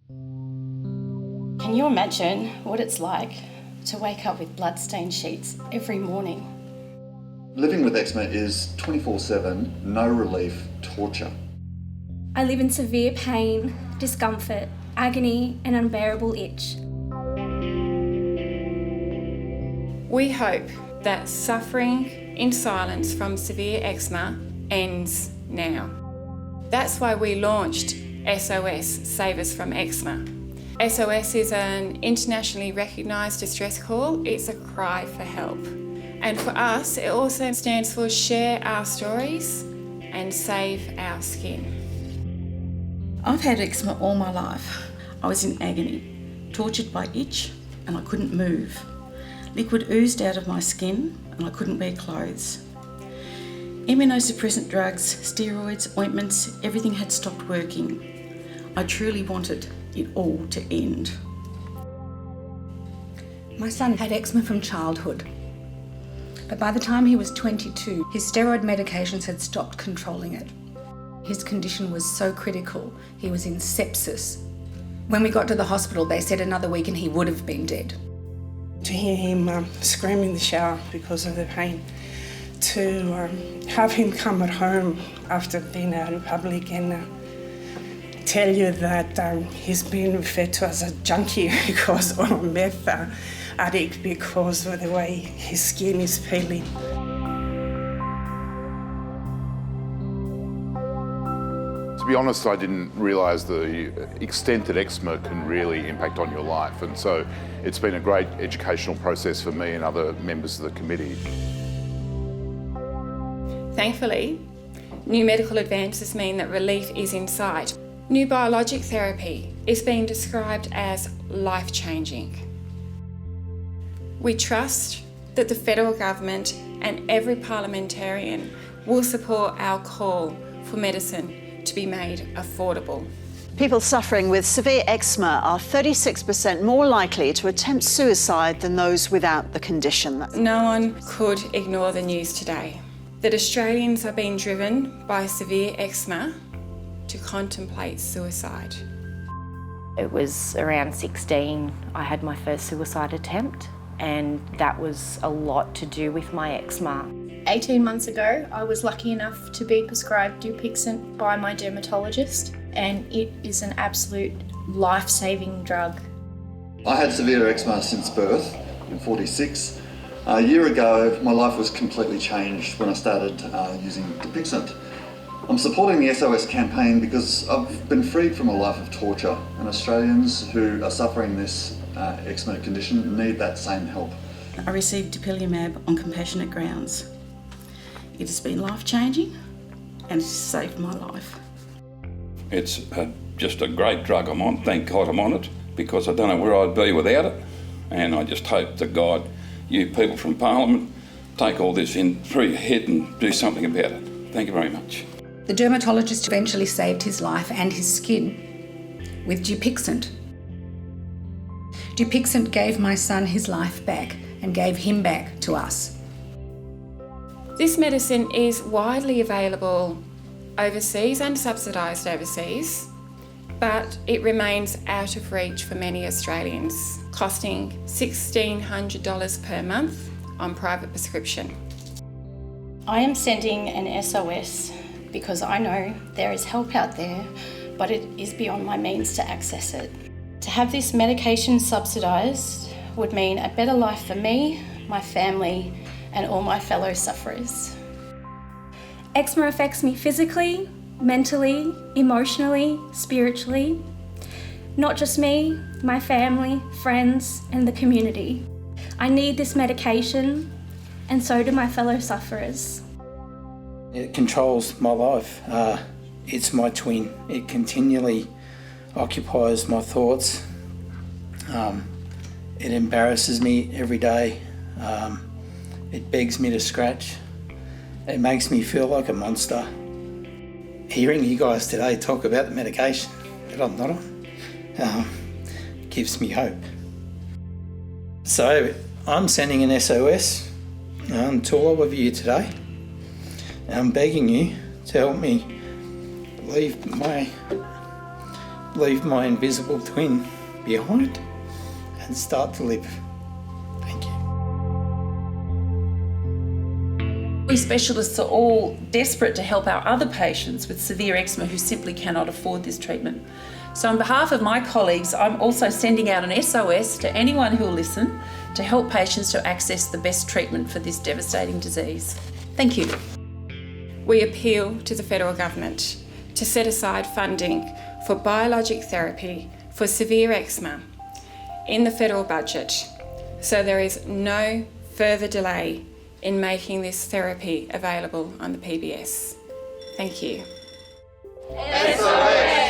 Can you imagine what it's like to wake up with blood-stained sheets every morning? Living with eczema is 24/7, no relief, torture. I live in severe pain, discomfort, agony and unbearable itch. We hope that suffering in silence from severe eczema ends now. That's why we launched SOS, Save Us From Eczema. SOS is an internationally recognised distress call. It's a cry for help. And for us, it also stands for Share Our Stories and Save Our Skin. I've had eczema all my life. I was in agony, tortured by itch, and I couldn't move. Liquid oozed out of my skin and I couldn't wear clothes. Immunosuppressant drugs, steroids, ointments, everything had stopped working. I truly wanted it all to end. My son had eczema from childhood, but by the time he was 22, his steroid medications had stopped controlling it. His condition was so critical, he was in sepsis. When we got to the hospital, they said another week and he would have been dead. To hear him scream in the shower because of the pain, to have him come at home after being out in public and tell you that he's been referred to as a junkie because, or a meth addict because of the way his skin is peeling. To be honest, I didn't realise the extent that eczema can really impact on your life, and so it's been a great educational process for me and other members of the committee. Thankfully, new medical advances mean that relief is in sight. New biologic therapy is being described as life-changing. We trust that the federal government and every parliamentarian will support our call for medicine to be made affordable. People suffering with severe eczema are 36% more likely to attempt suicide than those without the condition. No one could ignore the news today that Australians are being driven by severe eczema to contemplate suicide. It was around 16 I had my first suicide attempt, and that was a lot to do with my eczema. 18 months ago, I was lucky enough to be prescribed Dupixent by my dermatologist, and it is an absolute life-saving drug. I had severe eczema since birth, in 46. A year ago, my life was completely changed when I started using Dupixent. I'm supporting the SOS campaign because I've been freed from a life of torture, and Australians who are suffering this eczema condition need that same help. I received dupilumab on compassionate grounds. It has been life-changing and it's saved my life. It's just a great drug I'm on. Thank God I'm on it, because I don't know where I'd be without it. And I just hope that God, you people from Parliament, take all this in through your head and do something about it. Thank you very much. The dermatologist eventually saved his life and his skin with Dupixent. Dupixent gave my son his life back and gave him back to us. This medicine is widely available overseas and subsidised overseas, but it remains out of reach for many Australians, costing $1,600 per month on private prescription. I am sending an SOS because I know there is help out there, but it is beyond my means to access it. To have this medication subsidised would mean a better life for me, my family, and all my fellow sufferers. Eczema affects me physically, mentally, emotionally, spiritually. Not just me, my family, friends, and the community. I need this medication, and so do my fellow sufferers. It controls my life. It's my twin. It continually occupies my thoughts. It embarrasses me every day. It begs me to scratch. It makes me feel like a monster. Hearing you guys today talk about the medication that I'm not on gives me hope. So I'm sending an SOS to all of you today. I'm begging you to help me leave my leave my invisible twin behind and start to live. Thank you. We specialists are all desperate to help our other patients with severe eczema who simply cannot afford this treatment. So on behalf of my colleagues, I'm also sending out an SOS to anyone who will listen to help patients to access the best treatment for this devastating disease. Thank you. We appeal to the federal government to set aside funding for biologic therapy for severe eczema in the federal budget, so there is no further delay in making this therapy available on the PBS. Thank you. SOS!